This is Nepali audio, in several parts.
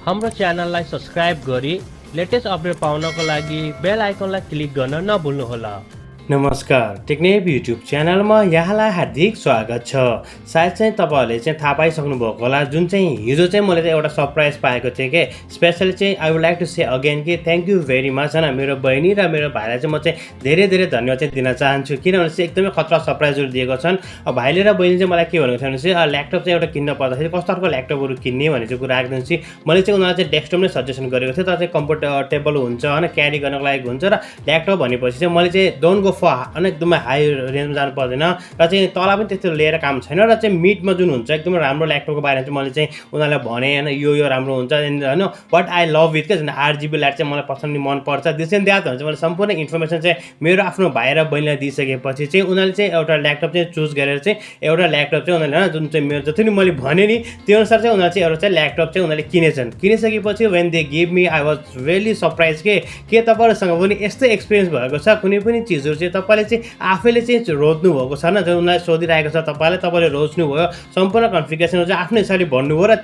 हाम्रो च्यानललाई सब्स्क्राइब गरी लेटेस्ट अपडेट पाउनको लागि बेल आइकनलाई क्लिक गर्न नभुल्नुहोला। नमस्कार, टेक्नेप युट्युब च्यानलमा यहाँलाई हार्दिक स्वागत छ। सायद चाहिँ तपाईहरुले चाहिँ थाहा पाइसक्नु भएको होला, जुन चाहिँ हिजो चाहिँ मैले चाहिँ एउटा सरप्राइज पाएको थिएँ के। स्पेशली चाहिँ I would like to say again कि थ्याङ्क यू भेरी मच हैन, मेरो बहिनी र मेरो भाइलाई चाहिँ म चाहिँ धेरै धेरै धन्यवाद चाहिँ दिन चाहन्छु, किनभने चाहिँ एकदमै खतरा सरप्राइजहरु दिएको छन्। भाइले र बहिनीले चाहिँ मलाई के भनेको थियो भने चाहिँ ल्यापटप चाहिँ एउटा किन्न पर्दाखेरि कस्तो खालको ल्यापटपहरु किन्ने भने चाहिँ कुरा राख्दैन छि। मैले चाहिँ उनीहरुलाई चाहिँ डेस्कटप नै सजेसन गरेको थिएँ, तर चाहिँ कम्फर्टेबल हुन्छ हैन, क्यारी गर्नको लागि हुन्छ र ल्यापटप भनेपछि चाहिँ मैले चाहिँ डोन्ट गो फर एकदमै हाई रेन्जमा जानु पर्दैन र चाहिँ तल पनि त्यस्तो लिएर काम छैन र चाहिँ मिडमा जुन हुन्छ एकदमै राम्रो ल्यापटपको बारेमा चाहिँ मैले चाहिँ उनीहरूलाई भने हैन, यो राम्रो हुन्छ हैन। बट आई लभ इट के, जुन 8GB ल्याट चाहिँ मलाई पर्सनली मन पर्छ। दिस एन्ड द्याट हुन्छ। मैले सम्पूर्ण इन्फर्मेसन चाहिँ मेरो आफ्नो भाइ र बहिनीलाई दिइसकेपछि चाहिँ उनीहरूले चाहिँ एउटा ल्यापटप चाहिँ चुज गरेर चाहिँ एउटा ल्यापटप चाहिँ उनीहरूले जुन चाहिँ मेरो जति नि मैले भने नि त्यो अनुसार चाहिँ उनीहरूले चाहिँ एउटा चाहिँ ल्यापटप चाहिँ उनीहरूले किनेछन्। किनिसकेपछि when they give me I was really surprise के तपाईहरुसँग पनि यस्तै एक्सपिरियन्स भएको छ कुनै पनि चिजहरु चाहिँ तपाईले चाहिँ आफैले चाहिँ रोज्नु भएको छैन, जुन उनीलाई सोधिरहेको छ तपाईले रोज्नु भयो, सम्पूर्ण कन्फिगरेसन चाहिँ आफ्नै हिसाबले भन्नुभयो र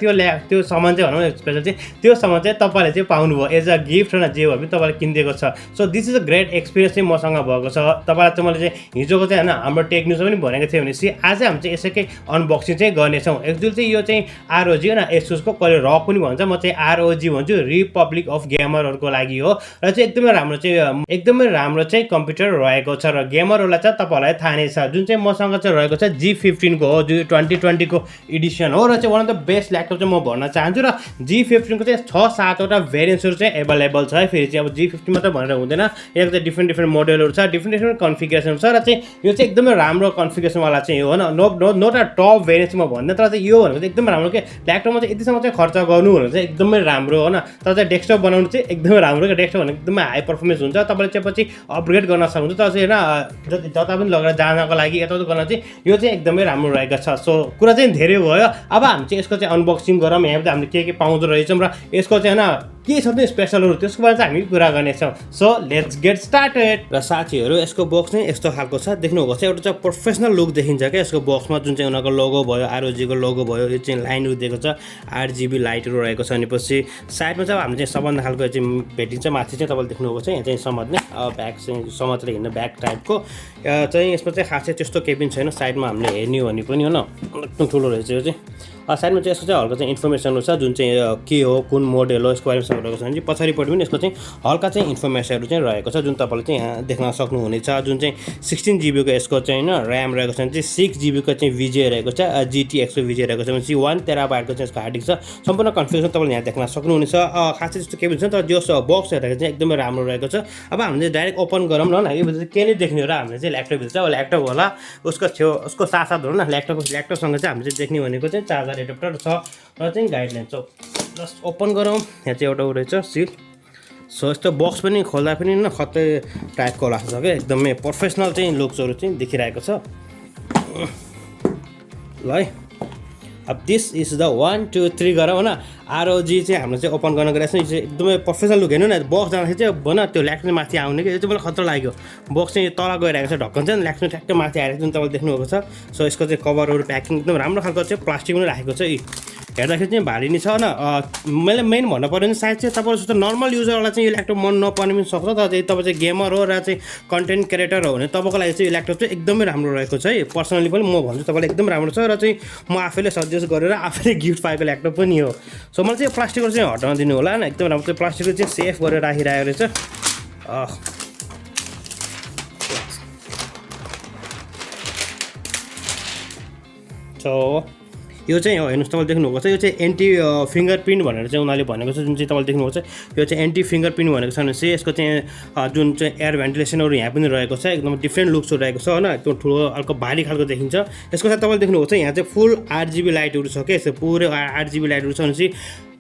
त्यो सामान चाहिँ भनौँ स्पेशल चाहिँ त्यो सामान चाहिँ तपाईले चाहिँ पाउनुभयो एज अ गिफ्ट र जे भए पनि तपाईले किनिदिएको छ। So this is a great experience चाहिँ मसँग भएको छ। तपाईलाई चाहिँ मैले चाहिँ हिजोको चाहिँ हैन हाम्रो टेक न्यूजमा पनि भनेको थिएँ भनेपछि आज हामी चाहिँ यसैकै अनबक्सिङ चाहिँ गर्नेछौँ। एक्चुअली चाहिँ यो चाहिँ ROG हैन, एसुसको कहिले ROG पनि भन्छ, म चाहिँ ROG भन्छु, रिपब्लिक अफ गेमरहरुको लागि हो र चाहिँ एकदमै राम्रो चाहिँ कम्प्युटर रहेको छ र गेमरहरुलाई चाहिँ तपाईहरुलाई थाहा नै छ। जुन चाहिँ मसँग चाहिँ रहेको छ G15 को हो, जो 2020 को एडिसन हो र चाहिँ one of the best laptop चाहिँ म भन्न चाहन्छु र G15 को चाहिँ 6-7 वटा भेरिएन्ट्सहरु चाहिँ अवेलेबल छ है। फेरि चाहिँ अब G15 मात्र भनेर हुँदैन, यसको चाहिँ डिफरेन्ट मोडलहरु छ, डिफरेन्ट कन्फिगरेसन छ र चाहिँ यो चाहिँ एकदमै राम्रो कन्फिगरेसन वाला चाहिँ हो हैन। नोट अ टप भेरिएन्ट चाहिँ म भन्दैन, तर चाहिँ यो भनेको चाहिँ एकदमै राम्रो के ल्यापटपमा चाहिँ यतिसम्म चाहिँ खर्च गर्नु भनेको चाहिँ एकदमै राम्रो हो हैन। तर चाहिँ डेस्कटप बनाउनु चाहिँ एकदमै राम्रो के, डेस्कटप भनेको एकदमै हाई पर्फर्मेन्स हुन्छ, तपाईले चाहिँ पछि अपग्रेड गर्न सक्नुहुन्छ। तर चाहिँ हैन जता पनि लगेर जानको लागि यताउता गर्न चाहिँ यो चाहिँ एकदमै राम्रो रहेको छ। सो कुरा चाहिँ धेरै भयो, अब हामी चाहिँ यसको चाहिँ अनबक्सिङ गरौँ। यहाँ त हामीले के पाउँदो रहेछौँ र यसको चाहिँ हैन के छ त्यो स्पेशलहरु त्यसको बारेमा चाहिँ हामी कुरा गर्नेछौँ। So let's get started. र साथीहरु यसको बक्स चाहिँ यस्तो खालको छ, देख्नु भएको छ एउटा चाहिँ प्रोफेसनल लुक देखिन्छ क्या यसको बक्समा, जुन चाहिँ उनीहरुको लोगो भयो, ROG को लोगो भयो, यो चाहिँ लाइनहरु दिएको छ, 8GB लाइटहरु रहेको छ। अनि पछि साइडमा चाहिँ हामी चाहिँ सबभन्दा खालको चाहिँ भेटिन्छ, माथि चाहिँ तपाईले देख्नु भएको छ यहाँ चाहिँ समात्ने ब्याग चाहिँ समातेर हिँड्ने ब्याग टाइपको चाहिँ यसमा चाहिँ खासै त्यस्तो केही पनि छैन। साइडमा हामीले हेर्ने हो भने पनि हैन एकदम ठुलो रहेछ यो चाहिँ। साइडमा चाहिँ यसको चाहिँ हल्का चाहिँ इन्फर्मेसनहरु छ, जुन चाहिँ के हो, कुन मोडल हो, यसको बारेमा रहेको छ भने पछाडिपट्टि पनि यसको चाहिँ हल्का चाहिँ इन्फर्मेसनहरु चाहिँ रहेको छ, जुन तपाईले चाहिँ यहाँ देख्न सक्नुहुनेछ। जुन चाहिँ 16GB को यसको चाहिँ हैन र्याम रहेको छ, चाहिँ 6GB को चाहिँ VGA रहेको छ, GTX को VGA रहेको छ, भने 1TB को चाहिँ यसको हार्ड डिस्क छ। सम्पूर्ण कन्फिगरेसन तपाईले यहाँ देख्न सक्नुहुनेछ। खासै त्यस्तो केही पनि छैन, तर जो बक्स हेर्दाखेरि चाहिँ एकदमै राम्रो रहेको छ। अब हामीले डाइरेक्ट ओपन गरौँ न, यो भित्र के नै देख्ने हो र हामीले चाहिँ ल्यापटप भित्र ल्यापटप होला, उसको छेउ उसको साथसाथ हो न ल्यापटपसँग चाहिँ हामीले चाहिँ देख्ने भनेको चाहिँ चार्जर एडाप्टर छ र चाहिँ गाइडलाइन छ। जस्ट ओपन गरौँ। यहाँ चाहिँ एउटा रहेछ सिल। सो यस्तो बक्स पनि खोल्दा पनि न खतै टाइपको लाग्छ क्या, एकदमै प्रोफेसनल चाहिँ लुक्सहरु चाहिँ देखिरहेको छ। ल है, अब दिस इज द 1 2 3 गरौँ न। ROG चाहिँ हाम्रो चाहिँ ओपन गर्न गइरहेको छ। यो चाहिँ एकदमै प्रोफेसनल लुक हेर्नु न, बक्स जाँदाखेरि चाहिँ भन त्यो ल्याप्टप माथि आउने कि, यो चाहिँ मलाई खतरा लाग्यो। बक्स चाहिँ तल गइरहेको छ, ढक्कन चाहिँ ल्याप्टप ठ्याक्कै माथि आइरहेको छ, जुन तपाईँले देख्नुभएको छ। सो यसको चाहिँ कभरहरु प्याकिङ एकदम राम्रो खालको चाहिँ प्लास्टिक पनि राखेको छ। हेर्दाखेरि चाहिँ भारी नै छ न। मैले मेन भन्नु पर्यो भने सायद चाहिँ तपाईहरु जस्तो नर्मल युजरलाई चाहिँ यो ल्यापटप मन नपर्ने पनि सक्छ, तर चाहिँ तपाईँ चाहिँ गेमर हो र चाहिँ कन्टेन्ट क्रिएटर हो भने तपाईँको लागि चाहिँ यो ल्यापटप चाहिँ एकदमै राम्रो रहेको छ है। पर्सनली पनि म भन्छु तपाईँलाई एकदम राम्रो छ र चाहिँ म आफैले सजेस्ट गरेर आफैले गिफ्ट पाएको ल्यापटप पनि हो। सो मलाई चाहिँ प्लास्टिकहरु चाहिँ हटाउन दिनु होला न, एकदम राम्रो चाहिँ प्लास्टिकहरु चाहिँ सेफ गरेर राखिरहेको रहेछ। सो यो चाहिँ हेर्नुस् तपाईँले देख्नुभएको छ, यो चाहिँ एन्टी फिङ्गरप्रिन्ट भनेर चाहिँ उनीहरूले भनेको छ। जुन चाहिँ तपाईँले देख्नुभएको छ यो चाहिँ एन्टी फिङ्गरप्रिन्ट भनेको छ भने चाहिँ यसको चाहिँ जुन चाहिँ एयर भेन्टिलेसनहरु यहाँ पनि रहेको छ, एकदम डिफ्रेन्ट लुक्सहरु रहेको छ हैन, एकदम ठुलो अर्को भारी खालको देखिन्छ। यसको साथ तपाईँले देख्नुभएको छ यहाँ चाहिँ फुल 8GB लाइटहरु छ के, यसो पुरै 8GB लाइटहरु छ भने चाहिँ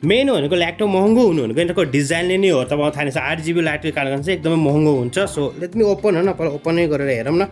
मेन भनेको ल्यापटप महँगो हुनु भनेको यिनीहरूको डिजाइनले नै हो, तपाईँलाई थाहा नै छ। 8GB लाइटको कारणले चाहिँ एकदमै महँगो हुन्छ। सो लेट मी ओपन हो न, पहिला ओपनै गरेर हेरौँ न।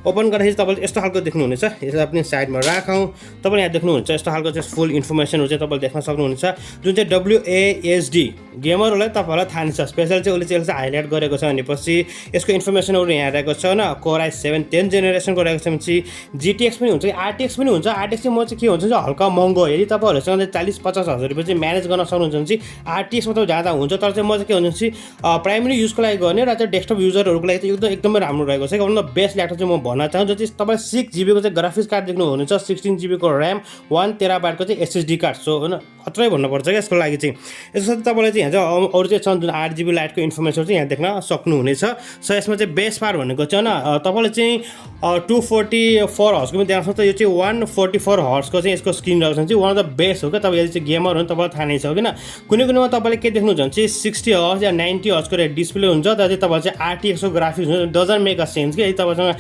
ओपन गर्दाखेरि तपाईँले यस्तो खालको देख्नुहुनेछ, यसलाई पनि साइडमा राखौँ। तपाईँले यहाँ देख्नुहुन्छ यस्तो खालको चाहिँ फुल इन्फर्मेसनहरु चाहिँ तपाईँले देख्न सक्नुहुनेछ, जुन चाहिँ WASD गेमरहरूलाई तपाईँहरूलाई थाहा नै छ स्पेसल चाहिँ उसले चाहिँ यसलाई हाइलाइट गरेको छ भनेपछि यसको इन्फर्मेसनहरू यहाँ रहेको छ होइन कोर i7 10 जेनेरेसनको रहेको छ भनेपछि GTX पनि हुन्छ RTX पनि हुन्छ RTX चाहिँ म चाहिँ के हुन्छ चाहिँ हल्का महँगो यदि तपाईँहरूसँग चाहिँ 40-50 हजार रुपियाँ चाहिँ म्यानेज गर्न सक्नुहुन्छ भने चाहिँ RTX मात्रै जाँदा हुन्छ तर चाहिँ म चाहिँ के हुन्छ चाहिँ प्राइमेरी युजको लागि गर्ने र चाहिँ डेस्कटप युजरहरूको लागि चाहिँ एकदमै राम्रो रहेको छ एउटा बेस्ट ल्यापटप चाहिँ म भन्न चाहन्छु चाहिँ तपाईँले 6 GB को चाहिँ ग्राफिक्स कार्ड देख्नु हुनुहुन्छ 16 GB को ऱ्याम 1 TB को चाहिँ SSD कार्ड सो होइन खत्रै भन्नुपर्छ क्या यसको लागि चाहिँ यसको साथ तपाईँले चाहिँ यहाँ चाहिँ अरू चाहिँ छन् जुन 8 GB लाइटको इन्फर्मेसन चाहिँ यहाँ देख्न सक्नुहुनेछ सो यसमा चाहिँ बेस्ट पार्ट भनेको चाहिँ होइन तपाईँले चाहिँ 244 हर्सको पनि देख्न सक्छ यो चाहिँ 144 हर्सको चाहिँ यसको स्क्रिन रहेको चाहिँ वान अफ द बेस्ट हो क्या तपाईँ यदि चाहिँ गेमर हो भने तपाईँलाई थाहा नै छ किन कुनै कुनैमा तपाईँले के देख्नुहुन्छ भने चाहिँ 60 हर्स या 90 हर्सको डिस्प्ले हुन्छ तर चाहिँ तपाईँ चाहिँ RTX को ग्राफिक्स हुन्छ डजन्ट मेक अ सेन्स कि यदि तपाईँसँग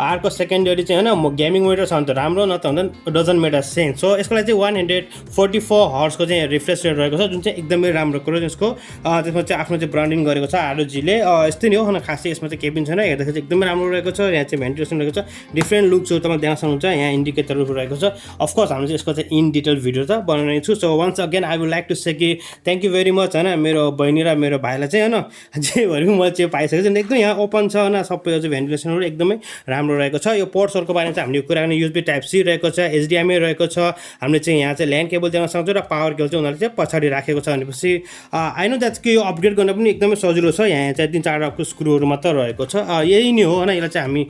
अर्को सेकेन्डरी चाहिँ होइन म गेमिङ मोनिटर छ भने त राम्रो न त हुँदैन doesn't make a sense so यसको लागि चाहिँ 144 हर्सको चाहिँ रिफ्रेस रेट रहेको छ जुन चाहिँ एकदमै राम्रो कुरो यसको त्यसमा चाहिँ आफ्नो चाहिँ ब्रान्डिङ गरेको छ ROG ले यस्तै नै हो होइन खासै यसमा चाहिँ केही पनि छैन हेर्दाखेरि चाहिँ एकदमै राम्रो रहेको छ यहाँ चाहिँ भेन्टिलेसन रहेको छ डिफ्रेन्ट लुक्सहरू तपाईँ देख्न सक्नुहुन्छ यहाँ इन्डिकेटरहरू रहेको छ अफकोर्स हामीले चाहिँ यसको चाहिँ इन डिटेल भिडियो त बनाउने छु so once again I would like to say कि थ्याङ्क यू भेरी मच होइन मेरो बहिनी र मेरो भाइलाई चाहिँ होइन जे भरि मैले चाहिँ पाइसकेको छु एकदम यहाँ ओपन छ होइन सबै चाहिँ भेन्टिलेसनहरू एकदमै राम्रो रहेको छ यो पोर्ट्सहरूको बारेमा चाहिँ हामीले कुरा गर्ने USB Type-C रहेको छ HDMI रहेको छ हामीले चाहिँ यहाँ चाहिँ ल्यान्ड केबल देख्न सक्छौँ र पावर केबल चाहिँ उनीहरूले चाहिँ पछाडि राखेको छ भनेपछि आई नो द्याट्स कि यो अपग्रेड गर्न पनि एकदमै सजिलो छ यहाँ चाहिँ 3-4 स्क्रुहरू मात्र रहेको छ यही नै हो होइन यसलाई चाहिँ हामी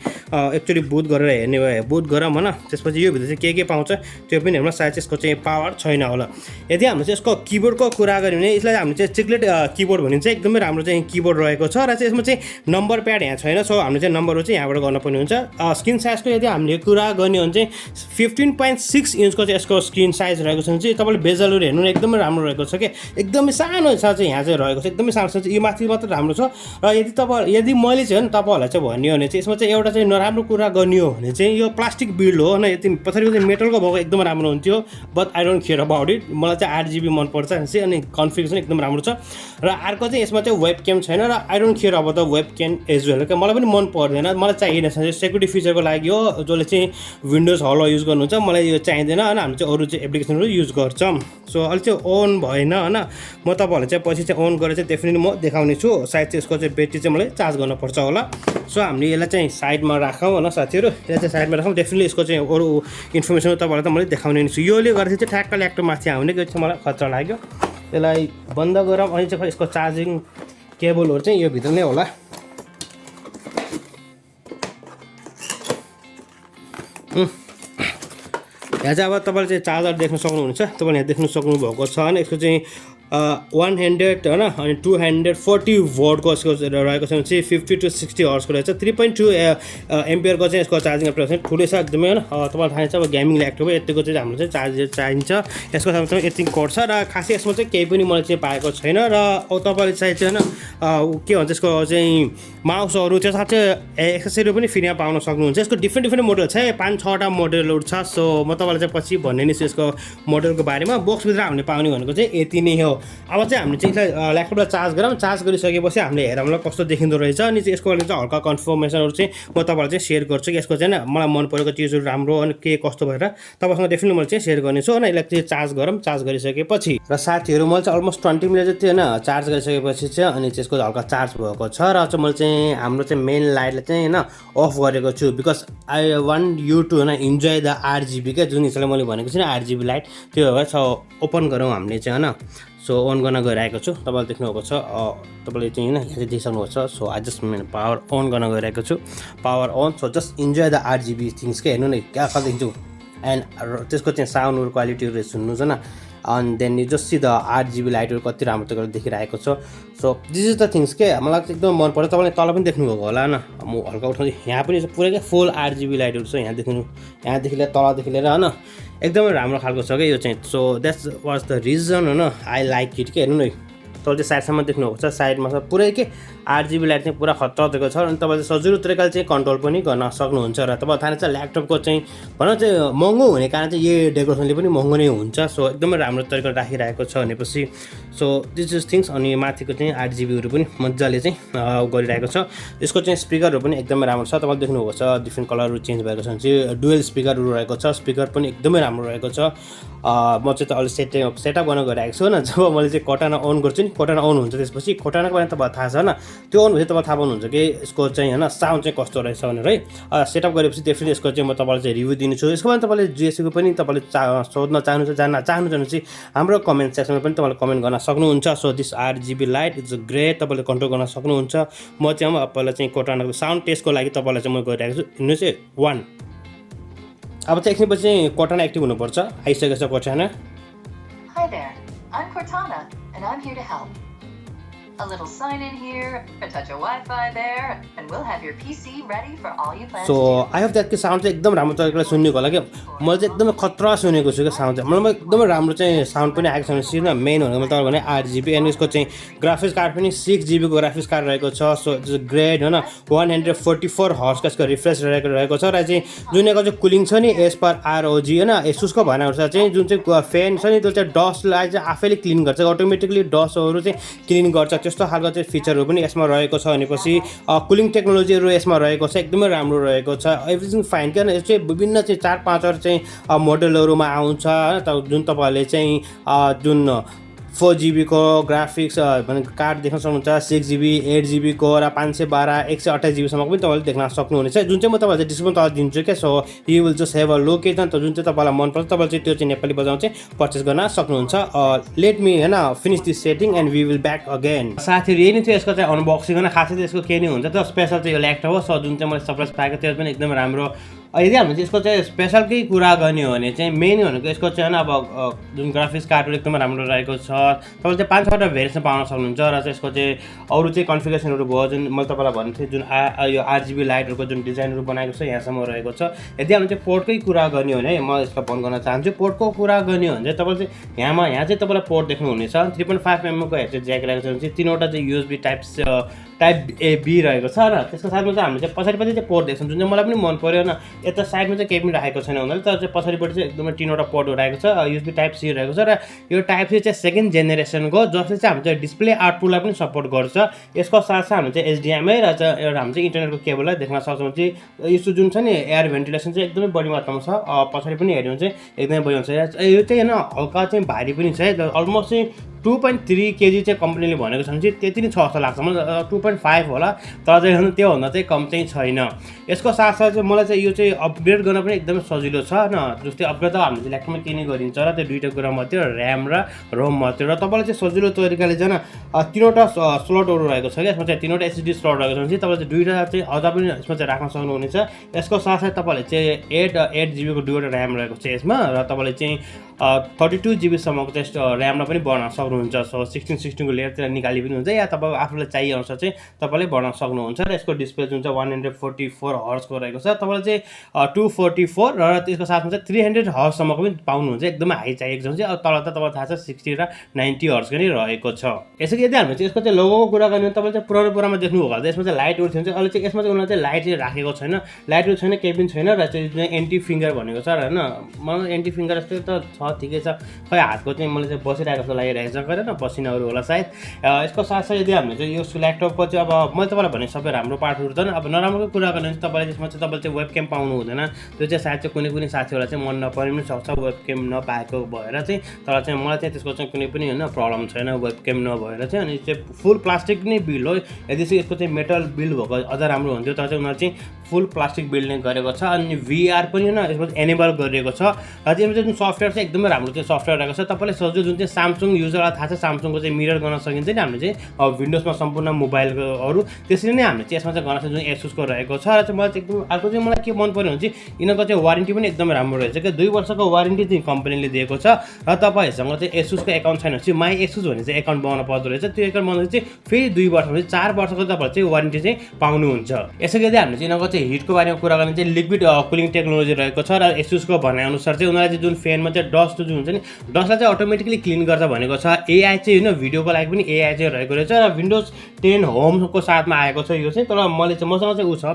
एक्चुअली बुट गरेर हेर्ने भए बुट गरौँ होइन त्यसपछि यो भित्र चाहिँ के पाउँछ त्यो पनि हेर्नु सायद यसको चाहिँ पावर छैन होला यदि हामीले चाहिँ यसको किबोर्डको कुरा गऱ्यौँ भने यसलाई हामीले चाहिँ चिक्लेट किबोर्ड भनिन्छ एकदमै राम्रो चाहिँ किबोर्ड रहेको छ र चाहिँ यसमा चाहिँ नम्बर प्याड यहाँ छैन सो हामीले चाहिँ नम्बरहरू चाहिँ यहाँबाट गर्नुपर्ने हुन्छ स्क्रिन साइजको यदि हामीले कुरा गर्ने हो भने चाहिँ 15.6 इन्चको चाहिँ यसको स्क्रिन साइज रहेको छ भने चाहिँ तपाईँले बेजलहरू हेर्नु न एकदमै राम्रो रहेको छ कि एकदमै सानो छ चाहिँ यहाँ चाहिँ रहेको छ एकदमै सानो छ यो माथि मात्र राम्रो छ र यदि मैले चाहिँ तपाईँहरूलाई चाहिँ भन्यो भने चाहिँ यसमा चाहिँ एउटा चाहिँ नराम्रो कुरा गर्ने हो भने चाहिँ यो प्लास्टिक बिल्ड हो होइन यति पछाडिको चाहिँ मेटलको भएको एकदम राम्रो हुन्थ्यो but I don't care about it मलाई चाहिँ 8 GB मनपर्छ चाहिँ अनि कन्फिगरेसन एकदम राम्रो छ र अर्को चाहिँ यसमा चाहिँ वेब क्याम छैन र I don't care about the webcam as well क्या मलाई पनि मन पर्दैन मलाई चाहिएन सेक्युरिटी फिचरको लागि हो जसले चाहिँ विन्डोज हलो युज गर्नुहुन्छ मलाई यो चाहिँदैन होइन हामी चाहिँ अरू चाहिँ एप्लिकेसनहरू युज गर्छौँ सो अहिले चाहिँ अन भएन होइन म तपाईँहरूलाई चाहिँ पछि चाहिँ अन गरेर चाहिँ डेफिनेटली म देखाउने छु सायद चाहिँ यसको चाहिँ ब्याट्री चाहिँ मलाई चार्ज गर्नुपर्छ होला सो हामीले यसलाई चाहिँ साइडमा राखौँ होइन साथीहरू यसलाई चाहिँ साइडमा राखौँ डेफिनेटली यसको चाहिँ अरू इन्फर्मेसन तपाईँहरूलाई त मैले देखाउने छु योले गर्दा चाहिँ ठ्याक्क ल्यापटप माथि आउने त्यो चाहिँ मलाई खतरा लाग्यो त्यसलाई बन्द गरौँ अनि चाहिँ यसको चार्जिङ केबलहरू चाहिँ यो भित्र नै होला यहाँ चाहिँ अब तपाईँले चाहिँ चार्जर देख्न सक्नुहुन्छ तपाईँले यहाँ देख्न सक्नुभएको छ होइन यसको चाहिँ 100 होइन अनि 240 भोल्टको यसको रहेको छ भने चाहिँ 50 to 60 हर्सको रहेछ 3.2 एम्पियरको चाहिँ यसको चार्जिङ एप्लिकेसन ठुलै छ एकदमै होइन तपाईँलाई थाहा छ अब गेमिङ ल्यापटप यतिको चाहिँ हाम्रो चाहिँ चार्जर चाहिन्छ यसको साथमा यति कोड छ र खासै यसमा चाहिँ केही पनि मैले चाहिँ पाएको छैन र तपाईँले चाहिँ होइन के भन्छ यसको चाहिँ माउसहरू त्यो साथ चाहिँ एक्सेसरी पनि फ्रीमा पाउन सक्नुहुन्छ यसको डिफ्रेन्ट मोडल छ 5-6वटा मोडलहरू छ सो म तपाईँलाई चाहिँ पछि भन्ने नै छु यसको मोडलको बारेमा बक्सभित्र हामीले पाउने भनेको चाहिँ यति नै हो अब चाहिँ हामीले चाहिँ यसलाई ल्यापटपलाई चार्ज गरौँ चार्ज गरिसकेपछि हामीले हेरौँला कस्तो देखिँदो रहेछ अनि चाहिँ यसको लागि चाहिँ हल्का कन्फर्मेसनहरू चाहिँ म तपाईँलाई चाहिँ सेयर गर्छु कि यसको चाहिँ मलाई मन परेको चिजहरू राम्रो अनि के कस्तो भएर तपाईँसँग डेफिनेटली मैले चाहिँ सेयर गर्नेछु होइन यसलाई चाहिँ चार्ज गरौँ चार्ज गरिसकेपछि र साथीहरू मैले चाहिँ अलमोस्ट 20 मिनट जति होइन चार्ज गरिसकेपछि चाहिँ अनि त्यसको हल्का चार्ज भएको छ र चाहिँ मैले चाहिँ हाम्रो चाहिँ मेन लाइटलाई चाहिँ होइन अफ गरेको छु because I want you to होइन इन्जोय द 8 GB क्या जुन हिसाबले मैले भनेको छु नि 8 GB लाइट त्यो भएर ओपन गरौँ हामीले चाहिँ होइन सो अन गर्न गइरहेको छु तपाईँले देख्नुभएको छ तपाईँले चाहिँ होइन यहाँ चाहिँ देखिसक्नुभएको छ so I just power on गर्न गइरहेको छु power on so just enjoy the 8 GB things के हेर्नु न क्या खालको दिन्छु एन्ड त्यसको चाहिँ साउन्डहरू क्वालिटीहरू सुन्नु छ न अनि then you just see the 8 GB लाइटहरू कति राम्रो तरिकाले देखिरहेको छ so this is the things के मलाई चाहिँ एकदम मन पर्छ तपाईँले तल पनि देख्नुभएको होला होइन म हल्का उठाउँछु यहाँ पनि पुरै क्या फुल 8 GB लाइटहरू छ यहाँ देख्नु यहाँदेखि लिएर तलदेखि लिएर होइन एकदमै राम्रो खालको छ क्या यो चाहिँ so that's was the reason होइन आई लाइक इट के हेर्नु न तपाईँ चाहिँ साइडसम्म देख्नुभएको छ साइडमा छ पुरै के 8 GB लाइट चाहिँ पुरा खतरा दिएको छ अनि तपाईँले सजिलो तरिकाले चाहिँ कन्ट्रोल पनि गर्न सक्नुहुन्छ र तपाईँलाई थाहा छ ल्यापटपको चाहिँ भनौँ चाहिँ महँगो हुने कारण चाहिँ यो डेकोरेसनले पनि महँगो नै हुन्छ सो एकदमै राम्रो तरिकाले राखिरहेको छ भनेपछि सो दिस इज थिङ्स अनि माथिको चाहिँ 8 GBहरू पनि मजाले चाहिँ गरिरहेको छ यसको चाहिँ स्पिकरहरू पनि एकदमै राम्रो छ तपाईँले देख्नुभएको छ डिफ्रेन्ट कलरहरू चेन्ज भएको छ भने चाहिँ डुएल स्पिकरहरू रहेको छ स्पिकर पनि एकदमै राम्रो रहेको छ म चाहिँ त अहिले सेटअप गर्न गइरहेको छु होइन जब मैले चाहिँ कटाना अन गर्छु नि कोटाना अन हुन्छ त्यसपछि कोटानाको बारेमा तपाईँलाई थाहा छ होइन त्यो अन भएपछि तपाईँले थाहा पाउनुहुन्छ कि यसको चाहिँ होइन साउन्ड चाहिँ कस्तो रहेछ भनेर है सेटअप गरेपछि डेफिनेटली यसको चाहिँ म तपाईँलाई चाहिँ रिभ्यू दिनेछु यसको बारेमा तपाईँले जिएससीको पनि तपाईँले सोध्न चाहनुहुन्छ जान्न चाहनुहुन्छ चाहिँ हाम्रो कमेन्ट सेक्सनमा पनि तपाईँले कमेन्ट गर्न सक्नुहुन्छ so this RGB light is great तपाईँले कन्ट्रोल गर्न सक्नुहुन्छ म चाहिँ पहिला चाहिँ कोटानाको साउन्ड टेस्टको लागि तपाईँलाई चाहिँ म गरिरहेको छु हिँड्नु चाहिँ 1 अब चाहिँ एकछिनपछि चाहिँ कोटाना एक्टिभ हुनुपर्छ आइसकेको छ कोटाना Hi there, I'm Cortana, and I'm here to help. A little sign in here, a touch of Wi-Fi there, and we'll have your PC ready for all you plan so to do. I hope that कि साउन्ड चाहिँ एकदम राम्रो तरिकाले सुनेको होला क्या मैले चाहिँ एकदमै खतरा सुनेको छु क्या साउन्ड चाहिँ मलाई एकदमै राम्रो चाहिँ साउन्ड पनि आएको छ सिर्फ मेन भनेको मैले तपाईँलाई भने 8GB एन्ड यसको चाहिँ ग्राफिक्स कार्ड पनि 6GB को ग्राफिक्स कार्ड रहेको छ सो इट्स ग्रेट होइन 144 हर्सको यसको रिफ्रेस रहेको छ र चाहिँ जुन यसको चाहिँ कुलिङ छ नि एज पर ROG होइन एसुसको भनाइअनुसार चाहिँ जुन चाहिँ फ्यान छ नि त्यो चाहिँ डस्टलाई चाहिँ आफैले क्लिन गर्छ अटोमेटिकली डस्टहरू चाहिँ क्लिन गर्छ त्यस्तो खालको चाहिँ फिचरहरू पनि यसमा रहेको छ भनेपछि कुलिङ टेक्नोलोजीहरू यसमा रहेको छ एकदमै राम्रो रहेको छ एभ्रिथिङ फाइन किन यो चाहिँ विभिन्न चाहिँ 4-5 चाहिँ मोडलहरूमा आउँछ जुन तपाईँहरूले चाहिँ जुन 4GB को ग्राफिक्स कार्ड देख्न सक्नुहुन्छ 6GB 8GB को र 512 128GB सम्मको पनि तपाईँले देख्न सक्नुहुनेछ जुन चाहिँ म तपाईँलाई डिस्काउन्ट तल दिन्छु क्या so you will just have a look at जुन चाहिँ तपाईँलाई मनपर्छ तपाईँले चाहिँ त्यो चाहिँ नेपाली बजारमा चाहिँ पर्चेस गर्न सक्नुहुन्छ लेट मी होइन finish this setting and we will back again साथीहरू यही नै थियो यसको चाहिँ अनबक्सिङ होइन खासै त्यसको के नै हुन्छ त स्पेसल चाहिँ यो ल्यापटप हो सो जुन चाहिँ मैले सरप्राइज पाएको त्यो पनि एकदमै राम्रो यदि हामीले यसको चाहिँ स्पेसलकै कुरा गर्ने हो भने चाहिँ मेन भनेको यसको चाहिँ होइन अब जुन ग्राफिक्स कार्डहरू एकदमै राम्रो रहेको छ तपाईँले चाहिँ 5-6वटा भेरिएसन पाउन सक्नुहुन्छ र चाहिँ यसको चाहिँ अरू चाहिँ कन्फिगरेसनहरू भयो जुन मैले तपाईँलाई भनेको थिएँ जुन यो RGB लाइटहरूको जुन डिजाइनहरू बनाएको छ यहाँसम्म रहेको छ यदि हामीले चाहिँ पोर्टकै कुरा गर्ने हो भने म यसलाई बन्द गर्न चाहन्छु पोर्टको कुरा गर्ने हो भने चाहिँ तपाईँले चाहिँ यहाँ चाहिँ तपाईँलाई पोर्ट देख्नुहुनेछ 3.5mm को हेडसेट ज्याक रहेको छ 3वटा चाहिँ USB टाइप A-B रहेको छ र त्यसको साथमा चाहिँ हामीले चाहिँ पछाडिपट्टि चाहिँ पोर्ट देख्छौँ जुन चाहिँ मलाई पनि मन पऱ्यो होइन यता साइडमा चाहिँ केही पनि राखेको छैन उनीहरूले तर चाहिँ पछाडिपट्टि चाहिँ एकदमै 3वटा पोर्ट रहेको छ USB टाइप C रहेको छ र यो टाइप C चाहिँ सेकेन्ड जेनेरेसनको जसले चाहिँ हामीले चाहिँ डिस्प्ले आउटपुटलाई पनि सपोर्ट गर्छ यसको साथसाथ हामीले चाहिँ HDMI र चाहिँ एउटा हामीले चाहिँ इन्टरनेटको केबललाई देख्न सक्छौँ चाहिँ यसो जुन छ नि एयर भेन्टिलेसन चाहिँ एकदमै बढी मात्रामा छ पछाडि पनि हेऱ्यो भने चाहिँ एकदमै बढी हुन्छ यो चाहिँ होइन हल्का चाहिँ भारी पनि छ अलमोस्ट चाहिँ 2.3 kg चाहिँ कम्पनीले भनेको छ भने चाहिँ त्यति नै छ जस्तो लाग्छ मलाई 2.5 होला तर चाहिँ त्योभन्दा चाहिँ कम चाहिँ छैन यसको साथसाथ चाहिँ मलाई चाहिँ यो चाहिँ अपग्रेड गर्न पनि एकदमै सजिलो छ होइन जस्तै अपग्रेड त हामीले ल्यापटपमा के नै गरिन्छ र त्यो दुईवटा कुरा मात्रै ऱ्याम र रोम मात्रै र तपाईँले चाहिँ सजिलो तरिकाले चाहिँ 3वटा स्लटहरू रहेको छ क्या यसमा चाहिँ 3वटा SSD स्लट रहेको छ भने चाहिँ तपाईँले चाहिँ 2वटा चाहिँ अझ पनि यसमा चाहिँ राख्न सक्नुहुनेछ यसको साथसाथ तपाईँले चाहिँ 8GB को 2वटा ऱ्याम रहेको छ यसमा र तपाईँले चाहिँ 32GB सम्मको चाहिँ ऱ्यामलाई पनि बढाउन सक्नुहुन्छ सो 16 को लेयरतिर निकाली पनि हुन्छ या तपाईँको आफूलाई चाहिए अनुसार चाहिँ तपाईँले बनाउन सक्नुहुन्छ र यसको डिस्प्ले जुन चाहिँ 144 हर्सको रहेको छ तपाईँले चाहिँ 244 र त्यसको साथमा चाहिँ 300 हर्ससम्मको पनि पाउनुहुन्छ एकदमै हाई चाहिएको छ अब तल त तपाईँलाई थाहा छ 60 र 90 हर्सको नै रहेको छ यसरी यदि हामीले चाहिँ यसको चाहिँ लोगोको कुरा गर्ने भने तपाईँले चाहिँ पुरानो देख्नु होला यसमा चाहिँ लाइटहरू थियो चाहिँ अहिले चाहिँ यसमा चाहिँ उनीहरूले चाहिँ लाइट चाहिँ राखेको छैन लाइटहरू छैन केही पनि छैन र चाहिँ एन्टी फिङ्गर भनेको छ होइन मलाई एन्टी फिङ्गर जस्तो त छ ठिकै छ खै हातको चाहिँ मैले चाहिँ बसिरहेको जस्तो लागिरहेको छ गरेर पसिनाहरू होला सायद यसको साथसाथ यदि हामीले चाहिँ यो ल्यापटपको चाहिँ अब मैले तपाईँलाई भने सबै राम्रो पार्टहरू छन् अब नराम्रो कुरा गर्ने भने तपाईँले त्यसमा चाहिँ तपाईँले चाहिँ वेबक्याम पाउनु हुँदैन त्यो चाहिँ सायद चाहिँ कुनै साथीहरूलाई चाहिँ मन नपर्ने पनि सक्छ वेबक्याम नपाएको भएर चाहिँ तर चाहिँ मलाई चाहिँ त्यसको चाहिँ कुनै पनि होइन प्रब्लम छैन वेबक्याम नभएर चाहिँ अनि चाहिँ फुल प्लास्टिक नै बिल्ड हो यदि चाहिँ यसको चाहिँ मेटल बिल्ड भएको अझ राम्रो हुन्थ्यो तर चाहिँ उनीहरू चाहिँ फुल प्लास्टिक बिल्ड नै गरेको छ अनि VR पनि होइन यसमा एनेबल गरिएको छ र त्यसमा चाहिँ जुन सफ्टवेयर चाहिँ एकदमै राम्रो चाहिँ सफ्टवेयर रहेको छ तपाईँले सजिलो जुन चाहिँ सामसुङ युजरलाई थाहा छ सामसुङको चाहिँ मिरर गर्न सकिन्छ नि हामीले चाहिँ विन्डोजमा सम्पूर्ण मोबाइलकोहरू त्यसरी नै हामीले चाहिँ यसमा चाहिँ गर्न सक्छ जुन एसुसको रहेको छ र चाहिँ मलाई चाहिँ एकदम अर्को चाहिँ मलाई के मन पर्यो भने चाहिँ यिनीहरूको चाहिँ वारेन्टी पनि एकदमै राम्रो रहेछ क्या 2 वर्षको वारेन्टी चाहिँ कम्पनीले दिएको छ र तपाईँहरूसँग चाहिँ एसुसको एकाउन्ट छैन भने चाहिँ माई एसुस भन्ने चाहिँ एकाउन्ट बनाउनु पर्दो रहेछ त्यो एकाउन्ट बनाउँदा चाहिँ फेरि 2 वर्षमा चाहिँ 4 वर्षको तपाईँहरूले चाहिँ वारेन्टी चाहिँ पाउनुहुन्छ यसै गरी हामीले चाहिँ यिनीहरूको चाहिँ हिटको बारेमा कुरा गर्ने चाहिँ लिक्विड कुलिङ टेक्नोलोजी रहेको छ र एसुसको भनाइअनुसार चाहिँ उनीहरूले चाहिँ जुन फ्यानमा चाहिँ डस्ट जुन हुन्छ नि डस्टलाई चाहिँ अटोमेटिकली क्लिन गर्छ भनेको छ AI चाहिँ होइन भिडियोको लागि पनि AI चाहिँ रहेको रहेछ र विन्डोज 10 होमको साथमा आएको छ यो चाहिँ तर मैले चाहिँ मसँग चाहिँ ऊ छ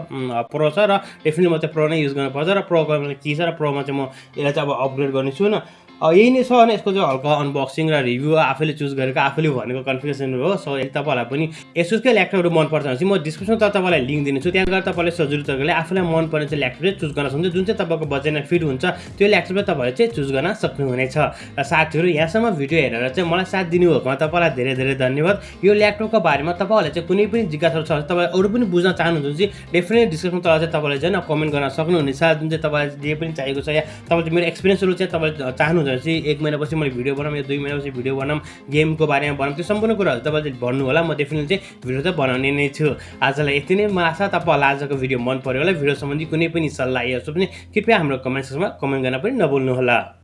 प्रो छ र डेफिनेटली म चाहिँ प्रो नै युज गर्नुपर्छ र प्रोको के छ र प्रोमा चाहिँ म यसलाई चाहिँ अब अपग्रेड गर्नेछु न यही नै छ अनि यसको चाहिँ हल्का अनबक्सिङ र रिभ्यू आफैले चुज गरेको आफैले भनेको कन्फिगरेसन हो। सो यदि तपाईँलाई पनि एसुसकै ल्यापटपहरू मनपर्छ भने चाहिँ म डिस्क्रिप्सनमा तपाईँलाई लिङ्क दिनेछु, त्यहाँ गएर तपाईँले सजिलो तरिकाले आफूलाई मनपर्ने चाहिँ ल्यापटप चाहिँ चुज गर्न सक्नुहुन्छ, जुन चाहिँ तपाईँको बजेटमा फिट हुन्छ त्यो ल्यापटपलाई तपाईँले चाहिँ चुज गर्न सक्नुहुनेछ। र साथीहरू यहाँसम्म भिडियो हेरेर चाहिँ मलाई साथ दिनुभएकोमा तपाईँलाई धेरै धेरै धन्यवाद। यो ल्यापटपको बारेमा तपाईँहरूले चाहिँ कुनै पनि जिज्ञासाहरू छ भने तपाईँ अरू पनि बुझ्न चाहनुहुन्छ भने डेफिनेटली डिस्क्रिप्सनमा तल चाहिँ तपाईँले चाहिँ कमेन्ट गर्न सक्नुहुनेछ, जुन चाहिँ तपाईँलाई जे पनि चाहिएको छ या तपाईँले मेरो एक्सपिरियन्सहरू चाहिँ तपाईँले चाहनुहुन्छ भने चाहिँ 1 महिनापछि मैले भिडियो बनाऊँ या 2 महिनापछि भिडियो बनाऊँ, गेमको बारेमा बनाऊँ, त्यो सम्पूर्ण कुराहरू तपाईँले भन्नु होला, म डेफिनेटली चाहिँ भिडियो चाहिँ बनाउने नै छु। आजलाई यति नै, मलाई आशा तपाईँलाई आजको भिडियो मन पर्यो होला। भिडियो सम्बन्धी कुनै पनि सल्लाह या पनि कृपया हाम्रो कमेन्ट सेक्सनमा कमेन्ट गर्न पनि नभुल्नुहोला।